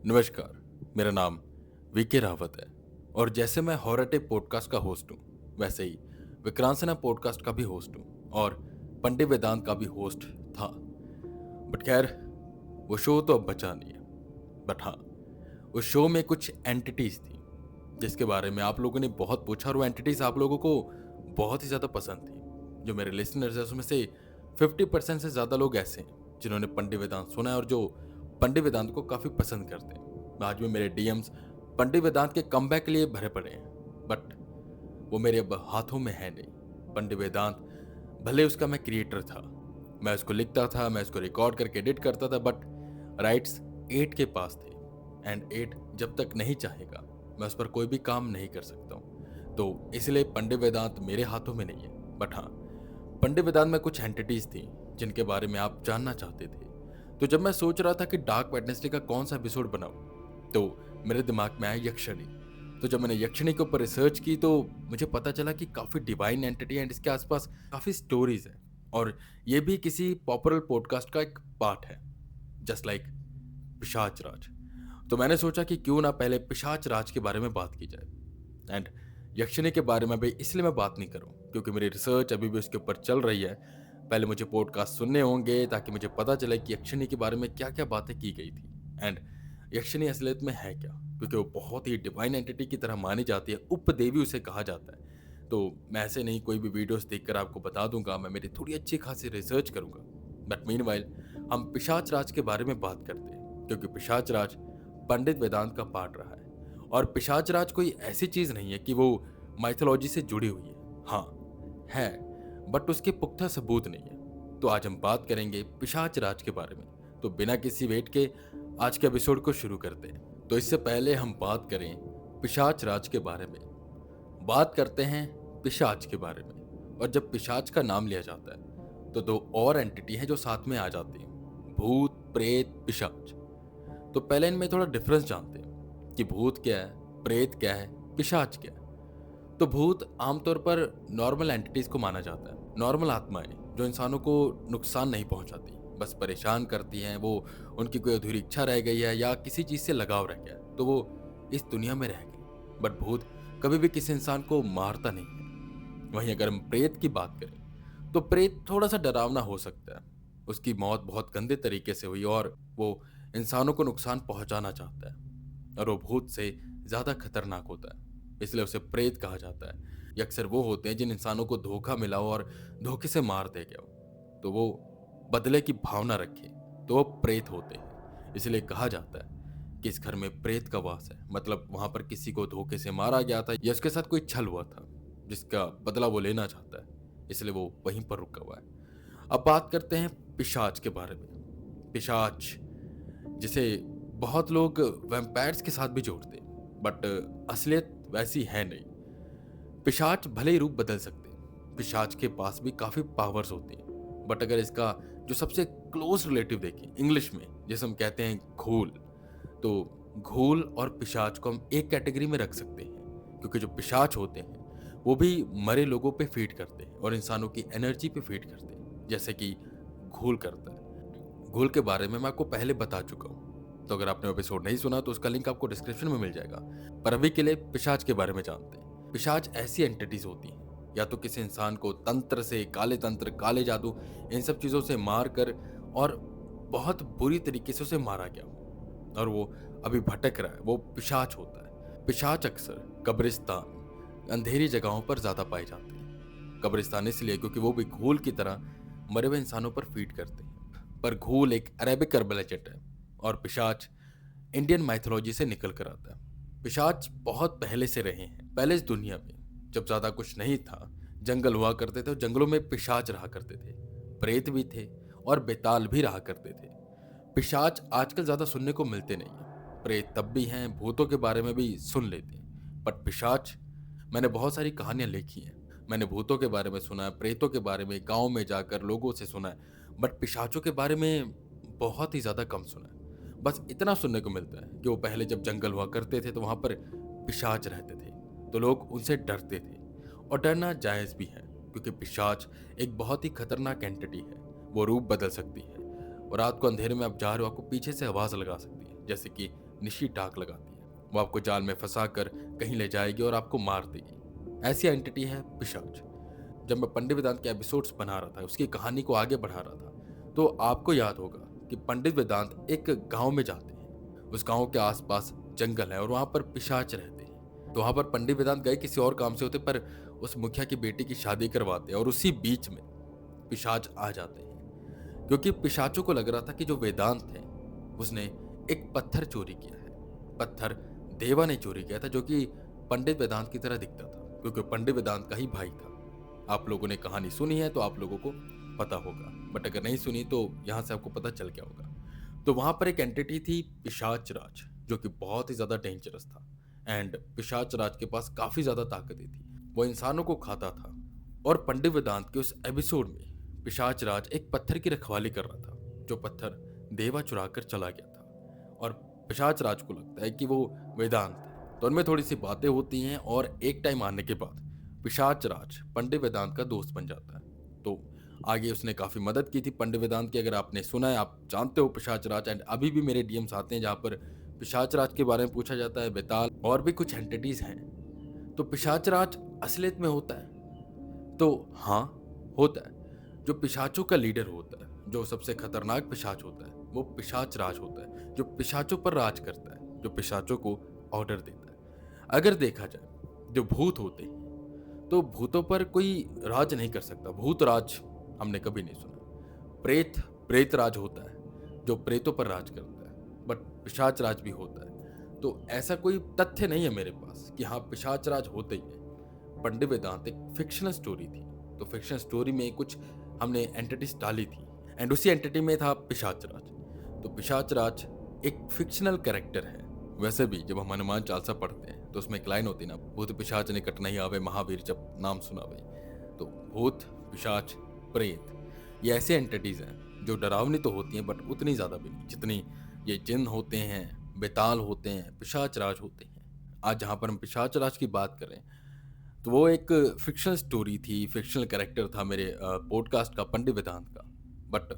नमस्कार। मेरा नाम वीके रावत है और जैसे मैं हॉरर टेप पॉडकास्ट का होस्ट हूँ, वैसे ही विक्रांसना पॉडकास्ट का भी होस्ट हूँ और पंडित वेदांत का भी होस्ट था। बट खैर, वो शो तो अब बचा नहीं है। बट हाँ, उस शो में कुछ एंटिटीज थी जिसके बारे में आप लोगों ने बहुत पूछा और वो एंटिटीज आप लोगों को बहुत ही ज़्यादा पसंद थी। जो मेरे लिसनर्स हैं उसमें से 50% से ज़्यादा लोग ऐसे हैं जिन्होंने पंडित वेदांत सुना है और जो पंडित वेदांत को काफ़ी पसंद करते हैं। आज भी मेरे डीएम्स पंडित वेदांत के कमबैक के लिए भरे पड़े हैं। बट वो मेरे अब हाथों में है नहीं। पंडित वेदांत भले उसका मैं क्रिएटर था, मैं उसको लिखता था, मैं उसको रिकॉर्ड करके एडिट करता था, बट राइट्स 8 के पास थे एंड 8 जब तक नहीं चाहेगा मैं उस पर कोई भी काम नहीं कर सकता हूँ। तो इसलिए पंडित वेदांत मेरे हाथों में नहीं है। बट हाँ, पंडित वेदांत में कुछ एंटिटीज थी जिनके बारे में आप जानना चाहते थे। तो जब मैं सोच रहा था कि डार्क वेडनेसडे का कौन सा एपिसोड बनाऊं, तो मेरे दिमाग में आया यक्षिणी। तो जब मैंने यक्षिणी के ऊपर रिसर्च की तो मुझे पता चला कि काफ़ी डिवाइन एंटिटी एंड इसके आसपास काफ़ी स्टोरीज है और ये भी किसी पॉपुलर पॉडकास्ट का एक पार्ट है, जस्ट लाइक पिशाच राज। तो मैंने सोचा कि क्यों ना पहले पिशाच राज के बारे में बात की जाए एंड यक्षिणी के बारे में भी इसलिए मैं बात नहीं करूं क्योंकि मेरी रिसर्च अभी भी उसके ऊपर चल रही है। पहले मुझे पॉडकास्ट सुनने होंगे ताकि मुझे पता चले कि यक्षिणी के बारे में क्या क्या बातें की गई थी एंड यक्षिणी असलियत में है क्या, क्योंकि वो बहुत ही डिवाइन एंटिटी की तरह मानी जाती है, उपदेवी उसे कहा जाता है। तो मैं ऐसे नहीं कोई भी वीडियोस देखकर आपको बता दूंगा, मैं मेरी थोड़ी अच्छी खासी रिसर्च करूंगा। बट मीनवाइल हम पिशाच राज के बारे में बात करते हैं क्योंकि पिशाच राज पंडित वेदांत का पार्ट रहा है और पिशाच राज कोई ऐसी चीज नहीं है कि वो माइथोलॉजी से जुड़ी हुई है। हाँ है, बट उसके पुख्ता सबूत नहीं है। तो आज हम बात करेंगे पिशाच राज के बारे में। तो बिना किसी वेट के आज के एपिसोड को शुरू करते हैं। तो इससे पहले हम बात करें पिशाच राज के बारे में, बात करते हैं पिशाच के बारे में। और जब पिशाच का नाम लिया जाता है तो दो और एंटिटी हैं जो साथ में आ जाती हैं, भूत, प्रेत, पिशाच। तो पहले इनमें थोड़ा डिफरेंस जानते हैं कि भूत क्या है, प्रेत क्या है, पिशाच क्या है। तो भूत आमतौर पर नॉर्मल एंटिटीज को माना जाता है, नॉर्मल आत्माएं जो इंसानों को नुकसान नहीं पहुंचाती, बस परेशान करती हैं। वो उनकी कोई अधूरी इच्छा रह गई है या किसी चीज से लगाव रह गया है, तो वो इस दुनिया में रह गई। बट भूत कभी भी किसी इंसान को मारता नहीं है। वहीं अगर हम प्रेत की बात करें तो प्रेत थोड़ा सा डरावना हो सकता है। उसकी मौत बहुत गंदे तरीके से हुई और वो इंसानों को नुकसान पहुंचाना चाहता है और वो भूत से ज्यादा खतरनाक होता है, इसलिए उसे प्रेत कहा जाता है। ये अक्सर वो होते हैं जिन इंसानों को धोखा मिला हो और धोखे से मार दे गया हो, तो वो बदले की भावना रखे, तो वो प्रेत होते हैं। इसलिए कहा जाता है कि इस घर में प्रेत का वास है, मतलब वहां पर किसी को धोखे से मारा गया था या उसके साथ कोई छल हुआ था जिसका बदला वो लेना चाहता है, इसलिए वो वहीं पर रुका हुआ है। अब बात करते हैं पिशाच के बारे में। पिशाच जिसे बहुत लोग वैम्पायर्स के साथ भी जोड़ते हैं, बट असलियत वैसी है नहीं। पिशाच भले ही रूप बदल सकते हैं, पिशाच के पास भी काफी पावर्स होती हैं, बट अगर इसका जो सबसे क्लोज रिलेटिव देखें इंग्लिश में, जैसे हम कहते हैं घूल, तो घूल और पिशाच को हम एक कैटेगरी में रख सकते हैं क्योंकि जो पिशाच होते हैं वो भी मरे लोगों पे फीड करते हैं और इंसानों की एनर्जी पे फीड करते हैं, जैसे कि घूल करता है। घूल के बारे में मैं आपको पहले बता चुका हूँ, तो अगर आपने एपिसोड नहीं सुना तो उसका लिंक आपको डिस्क्रिप्शन में मिल जाएगा। पर अभी के लिए पिशाच के बारे में जानते हैं। पिशाच ऐसी एंटिटीज होती हैं या तो किसी इंसान को तंत्र से, काले तंत्र, काले जादू, इन सब चीजों से मार कर और बहुत बुरी तरीके से उसे मारा गया हो और वो अभी भटक रहा है, वो पिशाच होता है। पिशाच अक्सर कब्रिस्तान, अंधेरी जगहों पर ज्यादा पाए जाते हैं। कब्रिस्तान इसलिए क्योंकि वो भी घूल की तरह मरे हुए इंसानों पर फीड करते हैं। पर घूल एक अरेबिक अर्बल एजेंट है और पिशाच इंडियन माइथोलॉजी से निकल कर आता है। पिशाच बहुत पहले से रहे हैं। पहले इस दुनिया में जब ज्यादा कुछ नहीं था, जंगल हुआ करते थे और जंगलों में पिशाच रहा करते थे, प्रेत भी थे और बेताल भी रहा करते थे। पिशाच आजकल ज्यादा सुनने को मिलते नहीं है। प्रेत तब भी हैं, भूतों के बारे में भी सुन लेते हैं, बट पिशाच, मैंने बहुत सारी कहानियां लिखी हैं। मैंने भूतों के बारे में सुना है, प्रेतों के बारे में गांव में जाकर लोगों से सुना है, बट पिशाचों के बारे में बहुत ही ज्यादा कम सुना है। बस इतना सुनने को मिलता है कि वो पहले जब जंगल हुआ करते थे तो वहां पर पिशाच रहते थे, तो लोग उनसे डरते थे और डरना जायज भी है क्योंकि पिशाच एक बहुत ही खतरनाक एंटिटी है। वो रूप बदल सकती है और रात को अंधेरे में आप जा रहे हो, आपको पीछे से आवाज लगा सकती है, जैसे कि निशी टाक लगाती है। वो आपको जाल में फंसा कर कहीं ले जाएगी और आपको मार देगी। ऐसी एंटिटी है पिशाच। जब मैं पंडित वेदांत के एपिसोड्स बना रहा था, उसकी कहानी को आगे बढ़ा रहा था, तो आपको याद होगा कि पंडित वेदांत एक गांव में जाते हैं। उस गांव के आसपास जंगल है और वहां पर पिशाच रहते हैं। तो वहां पर पंडित वेदांत गए किसी और काम से होते, पर उस मुखिया की बेटी की शादी करवाते हैं और उसी बीच में पिशाच आ जाते हैं। क्योंकि पिशाचों को लग रहा था कि जो वेदांत है उसने एक पत्थर चोरी किया है। पत्थर देवा ने चोरी किया था, जो कि पंडित वेदांत की तरह दिखता था, क्योंकि पंडित वेदांत का ही भाई था। आप लोगों ने कहानी सुनी है तो आप लोगों को पता होगा, बट अगर नहीं सुनी तो यहां से आपको पता चल गया होगा। तो वहां पर एक एंटिटी थी पिशाच राज, जो कि बहुत ही ज्यादा डेंजरस था। एंड पिशाच राज के पास काफी ज्यादा ताकतें थी। वो इंसानों को खाता था। और पंडित वेदांत के उस एपिसोड में पिशाच राज एक पत्थर की रखवाली कर रहा था, जो पत्थर देवा चुरा कर चला गया था। और पिशाच राज को लगता है कि वो वेदांत है। तो उनमें थोड़ी सी बातें होती हैं और एक टाइम आने के बाद पिशाच राज पंडित वेदांत का दोस्त बन जाता है। तो आगे उसने काफी मदद की थी पंडित वेदांत की। अगर आपने सुना है, आप जानते हो पिशाच राज। एंड अभी भी मेरे डीएम्स आते हैं जहां पर पिशाच राज के बारे में पूछा जाता है, बेताल और भी कुछ एंटिटीज हैं। तो पिशाच राज असलियत में होता है? तो हाँ, होता है। जो पिशाचों का लीडर होता है, जो सबसे खतरनाक पिशाच होता है, वो पिशाच राज होता है, जो पिशाचों पर राज करता है, जो पिशाचों को ऑर्डर देता है। अगर देखा जाए, जो भूत होते हैं, तो भूतों पर कोई राज नहीं कर सकता। भूत राज हमने कभी नहीं सुना। प्रेत प्रेत राज होता है, जो प्रेतों पर राज करता है, बट पिशाच राज भी होता है। तो ऐसा कोई तथ्य नहीं है मेरे पास कि हाँ पिशाच राज होते ही है। पंडित वेदांत एक फिक्शनल स्टोरी थी, तो फिक्शनल स्टोरी में कुछ हमने एंटिटीज डाली थी, एंड उसी एंटिटी में था पिशाच राज। तो पिशाच राज एक फिक्शनल कैरेक्टर है। वैसे भी जब हम हनुमान चालीसा पढ़ते हैं तो उसमें एक लाइन होती है ना, भूत पिशाच निकट नहीं आवे, महावीर जब नाम सुनावे। तो भूत पिशाच प्रेत ये ऐसे एंटिटीज हैं जो डरावनी तो होती हैं, बट उतनी ज्यादा भी नहीं जितनी ये जिन होते हैं, बेताल होते हैं, पिशाच राज होते हैं। आज जहां पर हम पिशाच राज की बात करें, तो वो एक फिक्शनल स्टोरी थी, फिक्शनल कैरेक्टर था मेरे पॉडकास्ट का, पंडित वेदांत का। बट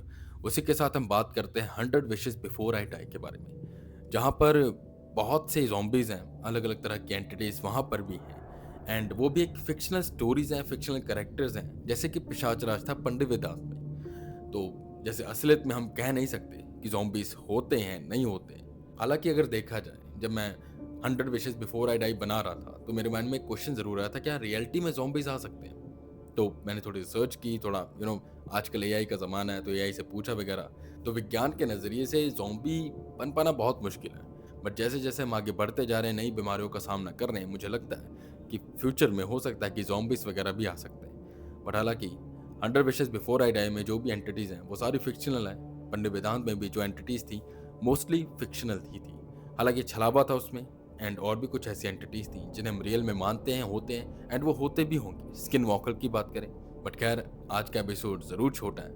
उसी के साथ हम बात करते हैं 100 विशेस बिफोर आई डाई के बारे में, जहाँ पर बहुत से ज़ॉम्बीज़ हैं, अलग अलग तरह की एंटिटीज वहाँ पर भी हैं। एंड वो भी एक फिक्शनल स्टोरीज हैं, फिक्शनल कैरेक्टर्स हैं, जैसे कि पिशाच राज था पंडित वेदांत में। तो जैसे असलियत में हम कह नहीं सकते कि ज़ॉम्बीज़ होते हैं, नहीं होते हैं। हालांकि अगर देखा जाए, जब मैं 100 विशेस बिफोर आई डाई बना रहा था तो मेरे माइंड में एक क्वेश्चन जरूर आया था, क्या रियलिटी में ज़ॉम्बीज़ आ सकते हैं? तो मैंने थोड़ी रिसर्च की, थोड़ा आजकल एआई का ज़माना है तो एआई से पूछा वगैरह। तो विज्ञान के नज़रिए से ज़ॉम्बी बन पाना बहुत मुश्किल है। बट जैसे जैसे हम आगे बढ़ते जा रहे हैं, नई बीमारियों का सामना कर रहे हैं, मुझे लगता है कि फ्यूचर में हो सकता है कि ज़ॉम्बीज़ वगैरह भी आ सकते हैं। बट हालांकि 100 विशेस बिफोर आई डाई में जो भी एंटिटीज़ हैं वो सारी फिक्शनल हैं। पंडित वेदांत में भी जो एंटिटीज़ थी मोस्टली फिक्शनल थी। हालांकि छलावा था उसमें, एंड और भी कुछ ऐसी एंटिटीज थी जिन्हें हम रियल में मानते हैं, होते हैं, एंड वो होते भी होंगे। स्किन वॉकर की बात करें, बट खैर आज का एपिसोड ज़रूर छोटा है,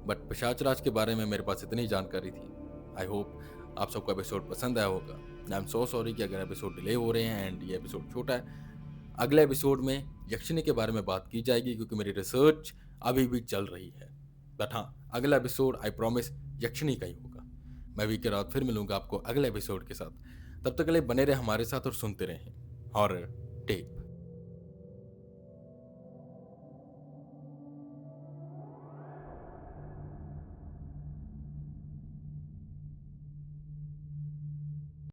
बट पिशाच राज के बारे में मेरे पास इतनी जानकारी थी। आई होप आप सबको एपिसोड पसंद आया होगा। आई एम सो सॉरी कि अगर एपिसोड डिले हो रहे हैं एंड ये एपिसोड छोटा है। अगले एपिसोड में यक्षिणी के बारे में बात की जाएगी, क्योंकि मेरी रिसर्च अभी भी चल रही है। बट हाँ, अगला एपिसोड आई प्रॉमिस यक्षिणी का ही होगा। मैं वीक के रात फिर मिलूंगा आपको अगले एपिसोड के साथ। तब तक के लिए बने रहे हमारे साथ और सुनते रहें हॉरर टेप।